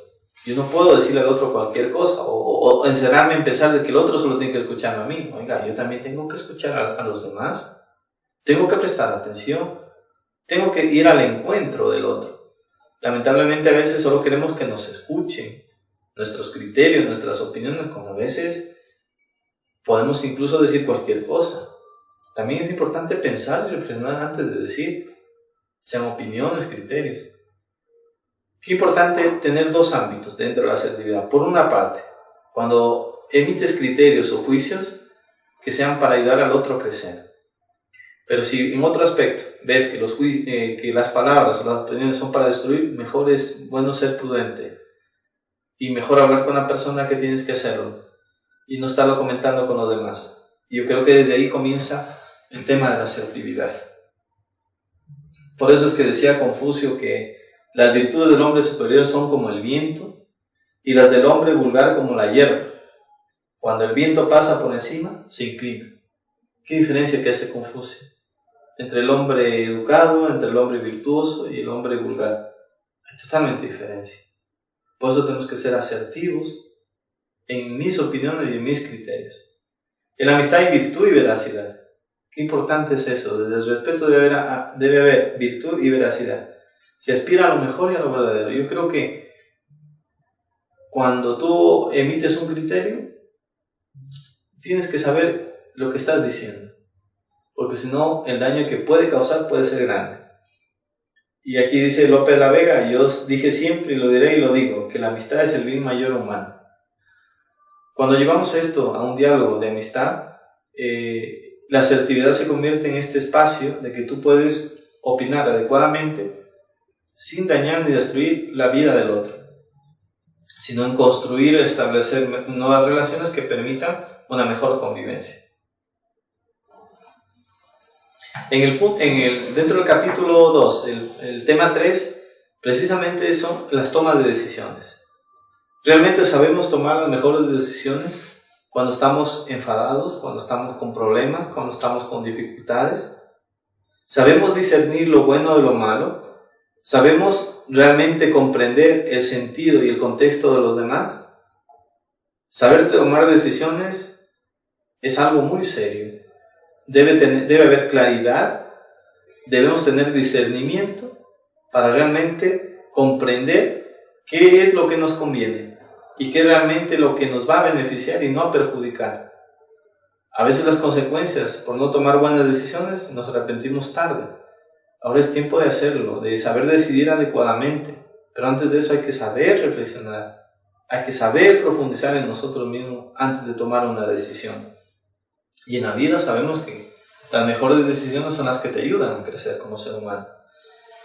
Yo no puedo decirle al otro cualquier cosa o encerrarme en pensar de que el otro solo tiene que escucharme a mí. Oiga, yo también tengo que escuchar a los demás. Tengo que prestar atención. Tengo que ir al encuentro del otro. Lamentablemente a veces solo queremos que nos escuchen nuestros criterios, nuestras opiniones, cuando a veces podemos incluso decir cualquier cosa. También es importante pensar y reflexionar antes de decir, sean opiniones, criterios. Qué importante tener dos ámbitos dentro de la asertividad. Por una parte, cuando emites criterios o juicios que sean para ayudar al otro a crecer. Pero si en otro aspecto ves que las palabras o las opiniones son para destruir, mejor es bueno ser prudente y mejor hablar con la persona que tienes que hacerlo y no estarlo comentando con los demás. Y yo creo que desde ahí comienza el tema de la asertividad. Por eso es que decía Confucio que las virtudes del hombre superior son como el viento y las del hombre vulgar como la hierba. Cuando el viento pasa por encima, se inclina. ¿Qué diferencia que hace Confucio entre el hombre educado, entre el hombre virtuoso y el hombre vulgar? Hay totalmente diferencia. Por eso tenemos que ser asertivos en mis opiniones y en mis criterios. En la amistad hay virtud y veracidad. Qué importante es eso. Desde el respeto debe haber virtud y veracidad. Se aspira a lo mejor y a lo verdadero. Yo creo que cuando tú emites un criterio, tienes que saber lo que estás diciendo. Porque si no, el daño que puede causar puede ser grande. Y aquí dice Lope de la Vega, yo dije siempre y lo diré y lo digo, que la amistad es el bien mayor humano. Cuando llevamos esto a un diálogo de amistad, la asertividad se convierte en este espacio de que tú puedes opinar adecuadamente sin dañar ni destruir la vida del otro. sino en construir y establecer nuevas relaciones que permitan una mejor convivencia. Dentro del capítulo 2, el tema 3, precisamente son las tomas de decisiones. ¿Realmente sabemos tomar las mejores decisiones cuando estamos enfadados, cuando estamos con problemas, cuando estamos con dificultades? ¿Sabemos discernir lo bueno de lo malo? ¿Sabemos realmente comprender el sentido y el contexto de los demás? Saber tomar decisiones es algo muy serio. Debe haber claridad, debemos tener discernimiento para realmente comprender qué es lo que nos conviene y qué es realmente lo que nos va a beneficiar y no a perjudicar. A veces las consecuencias por no tomar buenas decisiones nos arrepentimos tarde. Ahora es tiempo de hacerlo, de saber decidir adecuadamente, pero antes de eso hay que saber reflexionar, hay que saber profundizar en nosotros mismos antes de tomar una decisión. Y en la vida sabemos que las mejores decisiones son las que te ayudan a crecer como ser humano.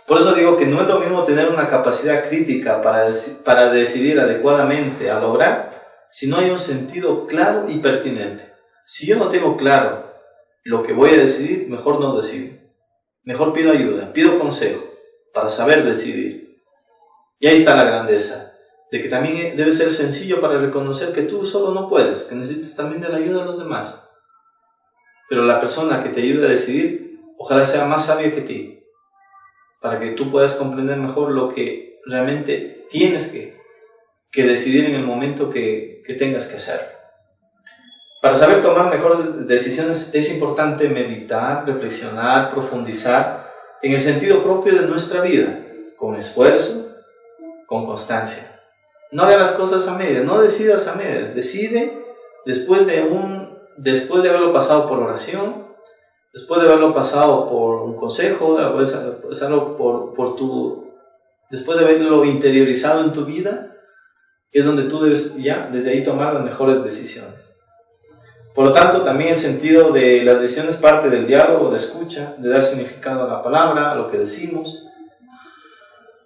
Por eso digo que no es lo mismo tener una capacidad crítica para decidir adecuadamente a lograr si no hay un sentido claro y pertinente. Si yo no tengo claro lo que voy a decidir, mejor no decido. Mejor pido ayuda, pido consejo para saber decidir. Y ahí está la grandeza, de que también debe ser sencillo para reconocer que tú solo no puedes, que necesitas también de la ayuda de los demás. Pero la persona que te ayude a decidir, ojalá sea más sabia que ti, para que tú puedas comprender mejor lo que realmente tienes que decidir en el momento que tengas que hacer. Para saber tomar mejores decisiones es importante meditar, reflexionar, profundizar en el sentido propio de nuestra vida, con esfuerzo, con constancia. No hagas las cosas a medias, no decidas a medias, decide después de haberlo pasado por oración, después de haberlo pasado por un consejo, después de haberlo interiorizado en tu vida, es donde tú debes ya desde ahí tomar las mejores decisiones. Por lo tanto, también el sentido de las decisiones parte del diálogo, de escucha, de dar significado a la palabra, a lo que decimos.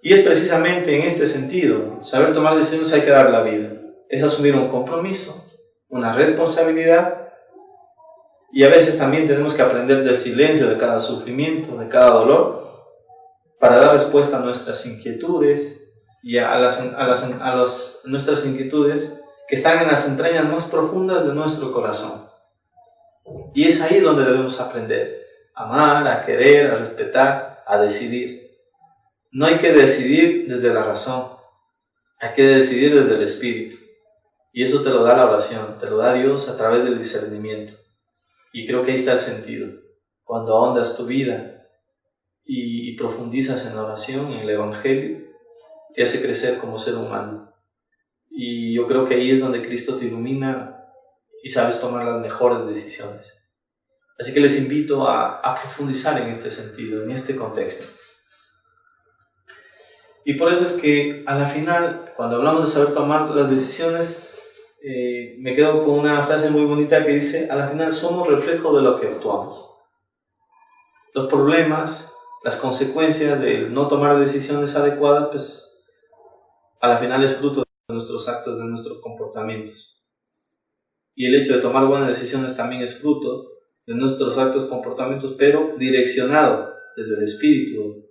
Y es precisamente en este sentido, saber tomar decisiones hay que dar la vida. Es asumir un compromiso, una responsabilidad, y a veces también tenemos que aprender del silencio de cada sufrimiento, de cada dolor, para dar respuesta a nuestras inquietudes y a nuestras inquietudes que están en las entrañas más profundas de nuestro corazón. Y es ahí donde debemos aprender a amar, a querer, a respetar, a decidir. No hay que decidir desde la razón, hay que decidir desde el espíritu. Y eso te lo da la oración, te lo da Dios a través del discernimiento. Y creo que ahí está el sentido. Cuando ahondas tu vida y profundizas en la oración, en el Evangelio, te hace crecer como ser humano. Y yo creo que ahí es donde Cristo te ilumina y sabes tomar las mejores decisiones. Así que les invito a profundizar en este sentido, en este contexto. Y por eso es que a la final, cuando hablamos de saber tomar las decisiones, me quedo con una frase muy bonita que dice: a la final somos reflejo de lo que actuamos. Los problemas, las consecuencias de no tomar decisiones adecuadas, pues a la final es fruto de nuestros actos, de nuestros comportamientos. Y el hecho de tomar buenas decisiones también es fruto de nuestros actos, comportamientos, pero direccionado desde el espíritu,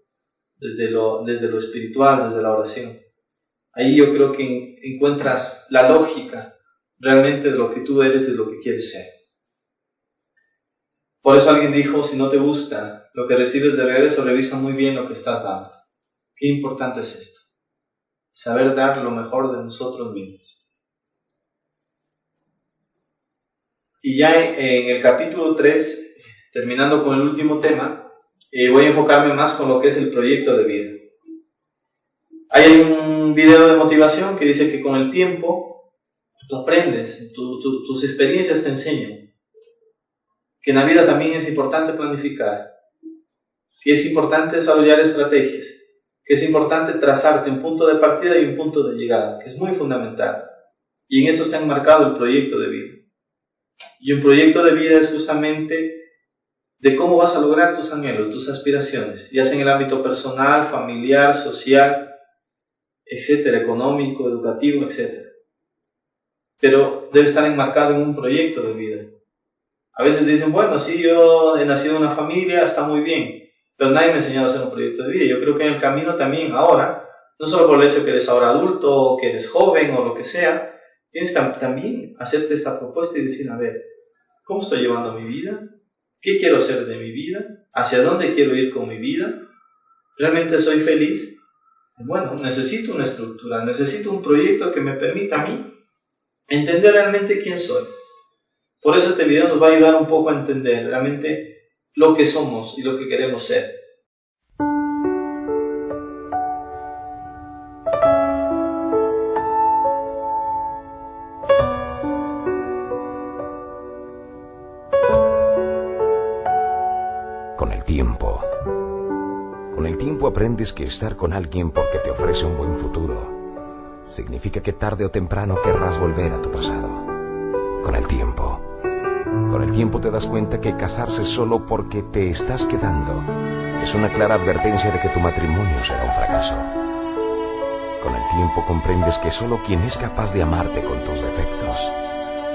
desde lo espiritual, desde la oración. Ahí yo creo que encuentras la lógica realmente de lo que tú eres, de lo que quieres ser. Por eso alguien dijo: si no te gusta lo que recibes de regreso, revisa muy bien lo que estás dando. Qué importante es esto. Saber dar lo mejor de nosotros mismos. Y ya en el capítulo 3, terminando con el último tema, voy a enfocarme más con lo que es el proyecto de vida. Hay un video de motivación que dice que con el tiempo tú aprendes, tus experiencias te enseñan que en la vida también es importante planificar, que es importante desarrollar estrategias, que es importante trazarte un punto de partida y un punto de llegada, que es muy fundamental. Y en eso está enmarcado el proyecto de vida. Y un proyecto de vida es justamente de cómo vas a lograr tus anhelos, tus aspiraciones, ya sea en el ámbito personal, familiar, social, etcétera, económico, educativo, etcétera. Pero debe estar enmarcado en un proyecto de vida. A veces dicen, bueno, sí, yo he nacido en una familia, está muy bien, pero nadie me ha enseñado a hacer un proyecto de vida. Yo creo que en el camino también, ahora, no solo por el hecho que eres ahora adulto, o que eres joven, o lo que sea, tienes que también hacerte esta propuesta y decir, a ver, ¿cómo estoy llevando mi vida? ¿Qué quiero hacer de mi vida? ¿Hacia dónde quiero ir con mi vida? ¿Realmente soy feliz? Bueno, necesito una estructura, necesito un proyecto que me permita a mí entender realmente quién soy. Por eso este video nos va a ayudar un poco a entender realmente lo que somos y lo que queremos ser. Con el tiempo aprendes que estar con alguien porque te ofrece un buen futuro significa que tarde o temprano querrás volver a tu pasado. Con el tiempo te das cuenta que casarse solo porque te estás quedando es una clara advertencia de que tu matrimonio será un fracaso. Con el tiempo comprendes que solo quien es capaz de amarte con tus defectos,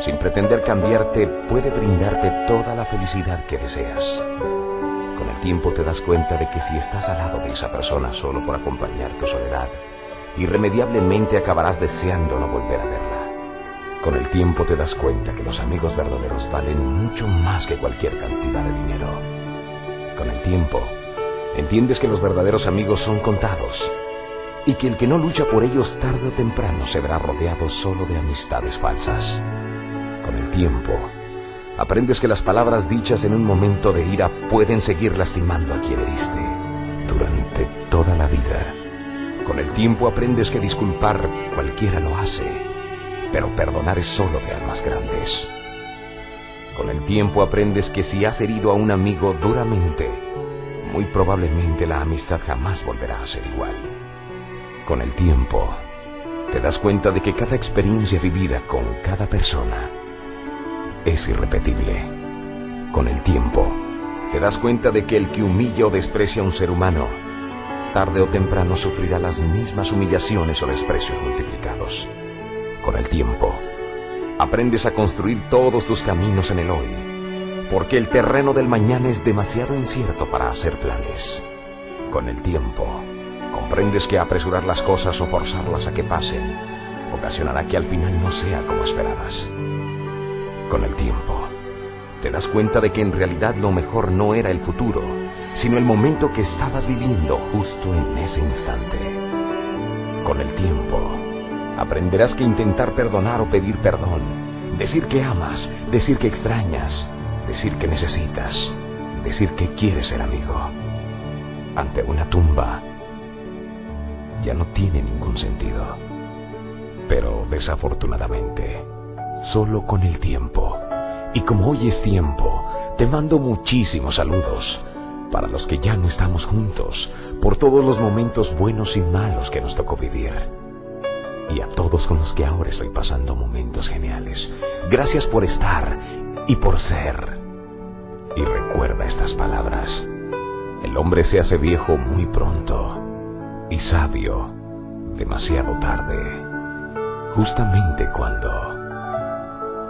sin pretender cambiarte, puede brindarte toda la felicidad que deseas. Con el tiempo te das cuenta de que si estás al lado de esa persona solo por acompañar tu soledad, irremediablemente acabarás deseando no volver a verla. Con el tiempo te das cuenta que los amigos verdaderos valen mucho más que cualquier cantidad de dinero. Con el tiempo, entiendes que los verdaderos amigos son contados y que el que no lucha por ellos tarde o temprano se verá rodeado solo de amistades falsas. Con el tiempo, aprendes que las palabras dichas en un momento de ira pueden seguir lastimando a quien heriste durante toda la vida. Con el tiempo aprendes que disculpar cualquiera lo hace, pero perdonar es solo de almas grandes. Con el tiempo aprendes que si has herido a un amigo duramente, muy probablemente la amistad jamás volverá a ser igual. Con el tiempo, te das cuenta de que cada experiencia vivida con cada persona es irrepetible. Con el tiempo, te das cuenta de que el que humilla o desprecia a un ser humano, tarde o temprano sufrirá las mismas humillaciones o desprecios multiplicados. Con el tiempo, aprendes a construir todos tus caminos en el hoy, porque el terreno del mañana es demasiado incierto para hacer planes. Con el tiempo, comprendes que apresurar las cosas o forzarlas a que pasen ocasionará que al final no sea como esperabas. Con el tiempo, te das cuenta de que en realidad lo mejor no era el futuro, sino el momento que estabas viviendo justo en ese instante. Con el tiempo, aprenderás que intentar perdonar o pedir perdón, decir que amas, decir que extrañas, decir que necesitas, decir que quieres ser amigo, ante una tumba, ya no tiene ningún sentido. Pero desafortunadamente, solo con el tiempo, y como hoy es tiempo, te mando muchísimos saludos para los que ya no estamos juntos, por todos los momentos buenos y malos que nos tocó vivir. Y a todos con los que ahora estoy pasando momentos geniales. Gracias por estar y por ser. Y recuerda estas palabras: el hombre se hace viejo muy pronto y sabio demasiado tarde, justamente cuando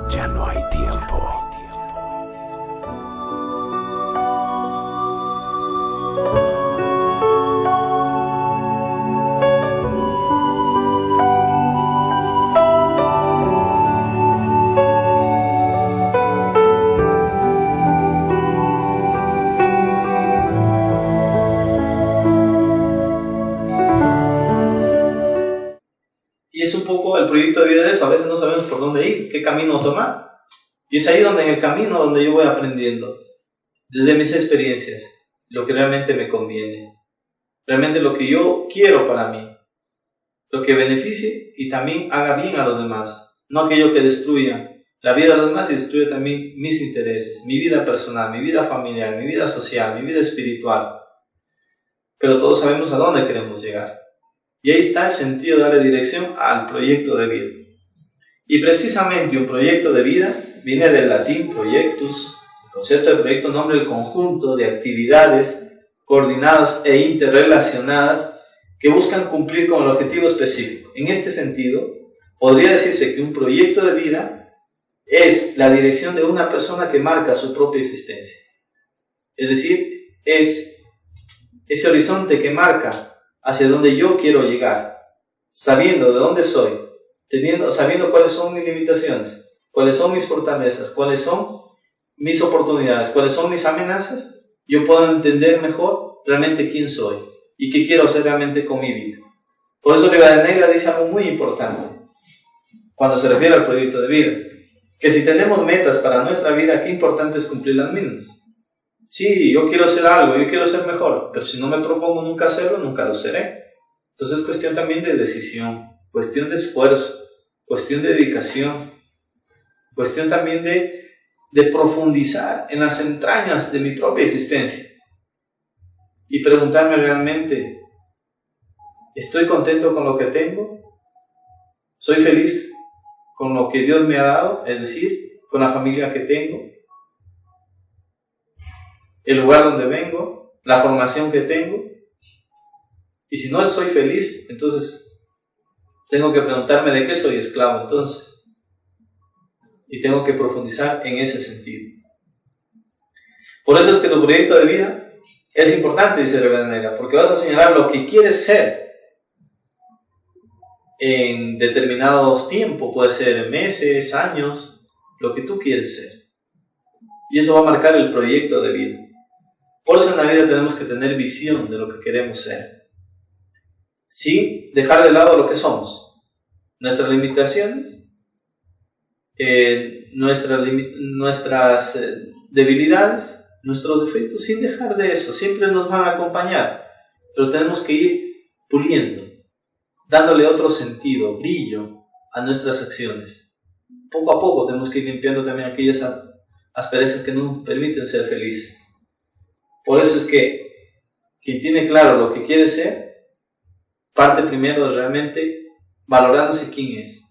ya no hay tiempo. Y es un poco el proyecto de vida de eso. A veces no sabemos por dónde ir, qué camino tomar. Y es ahí donde en el camino donde yo voy aprendiendo, desde mis experiencias, lo que realmente me conviene. Realmente lo que yo quiero para mí. Lo que beneficie y también haga bien a los demás. No aquello que destruya la vida de los demás y destruye también mis intereses, mi vida personal, mi vida familiar, mi vida social, mi vida espiritual. Pero todos sabemos a dónde queremos llegar. Y ahí está el sentido de darle dirección al proyecto de vida. Y precisamente un proyecto de vida viene del latín proyectus. El concepto de proyecto nombra el conjunto de actividades coordinadas e interrelacionadas que buscan cumplir con el objetivo específico. En este sentido, podría decirse que un proyecto de vida es la dirección de una persona que marca su propia existencia. Es decir, es ese horizonte que marca hacia donde yo quiero llegar, sabiendo de dónde soy, sabiendo cuáles son mis limitaciones, cuáles son mis fortalezas, cuáles son mis oportunidades, cuáles son mis amenazas. Yo puedo entender mejor realmente quién soy y qué quiero hacer realmente con mi vida. Por eso Rivadeneira dice algo muy importante cuando se refiere al proyecto de vida, que si tenemos metas para nuestra vida, qué importante es cumplir las mismas. Sí, yo quiero hacer algo, yo quiero ser mejor, pero si no me propongo nunca hacerlo, nunca lo seré. Entonces es cuestión también de decisión, cuestión de esfuerzo, cuestión de dedicación, cuestión también de profundizar en las entrañas de mi propia existencia y preguntarme realmente, ¿estoy contento con lo que tengo? ¿Soy feliz con lo que Dios me ha dado? Es decir, con la familia que tengo, el lugar donde vengo, la formación que tengo. Y si no soy feliz, entonces tengo que preguntarme de qué soy esclavo entonces. Y tengo que profundizar en ese sentido. Por eso es que tu proyecto de vida es importante, dice Rivadeneira, porque vas a señalar lo que quieres ser en determinados tiempos, puede ser meses, años, lo que tú quieres ser. Y eso va a marcar el proyecto de vida. Por eso en la vida tenemos que tener visión de lo que queremos ser, sin dejar de lado lo que somos, nuestras limitaciones, nuestras debilidades, nuestros defectos, sin dejar de eso. Siempre nos van a acompañar, pero tenemos que ir puliendo, dándole otro sentido, brillo a nuestras acciones. Poco a poco tenemos que ir limpiando también aquellas asperezas que no nos permiten ser felices. Por eso es que quien tiene claro lo que quiere ser, parte primero de realmente valorándose quién es,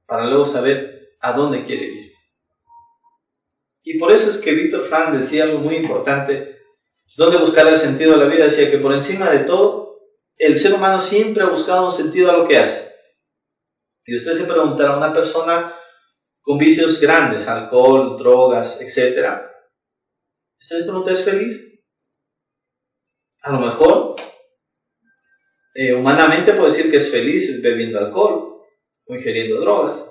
para luego saber a dónde quiere ir. Y por eso es que Víctor Frank decía algo muy importante, ¿dónde buscar el sentido de la vida? Decía que por encima de todo, el ser humano siempre ha buscado un sentido a lo que hace. Y usted se preguntará a una persona con vicios grandes, alcohol, drogas, etc. Usted se pregunta, ¿es feliz? A lo mejor, humanamente puede decir que es feliz bebiendo alcohol o ingiriendo drogas.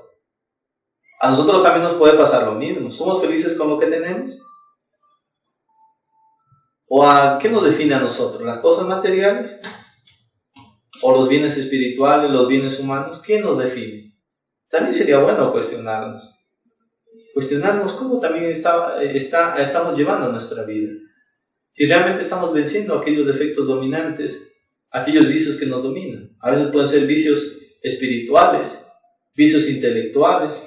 A nosotros también nos puede pasar lo mismo. ¿Somos felices con lo que tenemos? ¿O a qué nos define a nosotros? ¿Las cosas materiales? ¿O los bienes espirituales, los bienes humanos? ¿Qué nos define? También sería bueno cuestionarnos. Cuestionarnos cómo también estamos llevando nuestra vida. Si realmente estamos venciendo aquellos defectos dominantes, aquellos vicios que nos dominan. A veces pueden ser vicios espirituales, vicios intelectuales.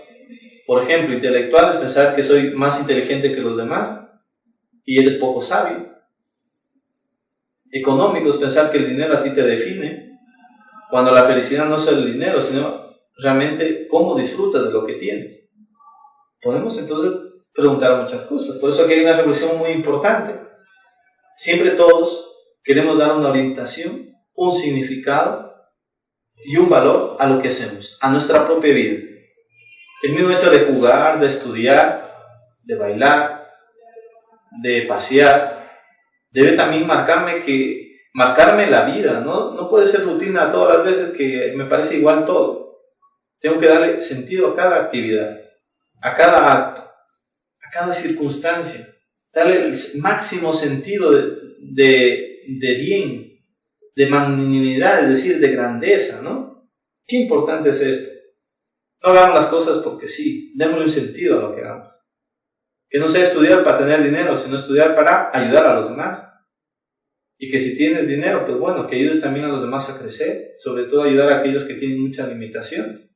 Por ejemplo, intelectuales, pensar que soy más inteligente que los demás y eres poco sabio. Económicos, pensar que el dinero a ti te define, cuando la felicidad no es el dinero, sino realmente cómo disfrutas de lo que tienes. Podemos entonces preguntar muchas cosas. Por eso aquí hay una reflexión muy importante. Siempre todos queremos dar una orientación, un significado y un valor a lo que hacemos, a nuestra propia vida. El mismo hecho de jugar, de estudiar, de bailar, de pasear, debe también marcarme la vida, ¿no? No puede ser rutina todas las veces que me parece igual todo. Tengo que darle sentido a cada actividad, a cada acto, a cada circunstancia. Darle el máximo sentido de bien, de magnanimidad, es decir, de grandeza, ¿no? Qué importante es esto. No hagamos las cosas porque sí, démosle un sentido a lo que hagamos. Que no sea estudiar para tener dinero, sino estudiar para ayudar a los demás. Y que si tienes dinero, pues bueno, que ayudes también a los demás a crecer, sobre todo ayudar a aquellos que tienen muchas limitaciones.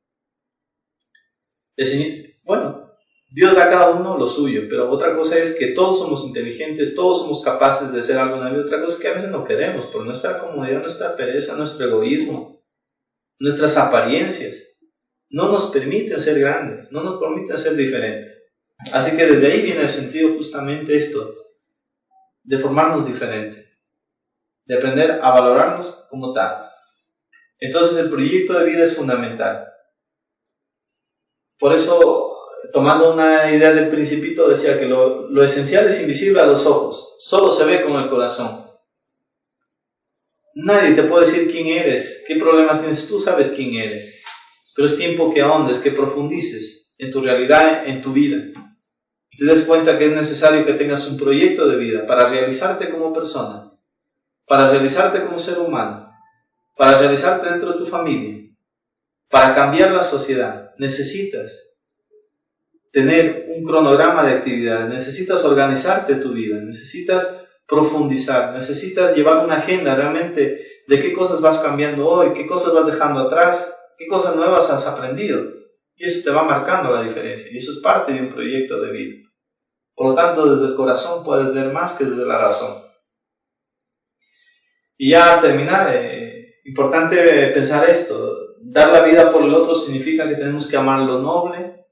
Bueno, Dios da a cada uno lo suyo, pero otra cosa es que todos somos inteligentes, todos somos capaces de hacer algo en la vida. Otra cosa es que a veces no queremos, por nuestra comodidad, nuestra pereza, nuestro egoísmo, nuestras apariencias. No nos permiten ser grandes, no nos permiten ser diferentes. Así que desde ahí viene el sentido justamente esto, de formarnos diferente, de aprender a valorarnos como tal. Entonces el proyecto de vida es fundamental. Por eso, tomando una idea del Principito, decía que lo esencial es invisible a los ojos, solo se ve con el corazón. Nadie te puede decir quién eres, qué problemas tienes, tú sabes quién eres. Pero es tiempo que ahondes, que profundices en tu realidad, en tu vida. Y te des cuenta que es necesario que tengas un proyecto de vida para realizarte como persona, para realizarte como ser humano, para realizarte dentro de tu familia, para cambiar la sociedad. Necesitas tener un cronograma de actividades, necesitas organizarte tu vida, necesitas profundizar, necesitas llevar una agenda realmente de qué cosas vas cambiando hoy, qué cosas vas dejando atrás, qué cosas nuevas has aprendido. Y eso te va marcando la diferencia. Y eso es parte de un proyecto de vida. Por lo tanto, desde el corazón puedes ver más que desde la razón. Y ya al terminar, importante pensar esto. Dar la vida por el otro significa que tenemos que amar lo noble,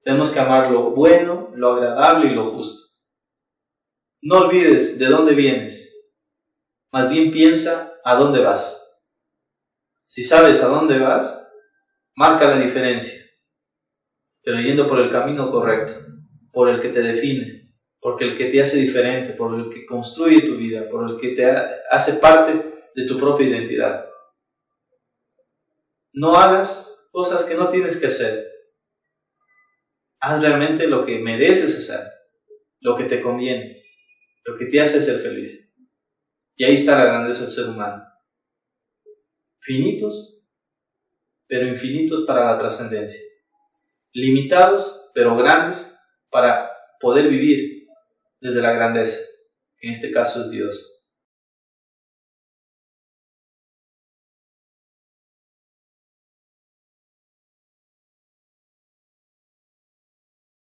tenemos que amar lo bueno, lo agradable y lo justo. No olvides de dónde vienes, más bien piensa a dónde vas. Si sabes a dónde vas, marca la diferencia, pero yendo por el camino correcto, por el que te define, por el que te hace diferente, por el que construye tu vida, por el que te hace parte de tu propia identidad. No hagas cosas que no tienes que hacer. Haz realmente lo que mereces hacer, lo que te conviene, lo que te hace ser feliz. Y ahí está la grandeza del ser humano. Finitos, pero infinitos para la trascendencia. Limitados, pero grandes para poder vivir desde la grandeza, que en este caso es Dios.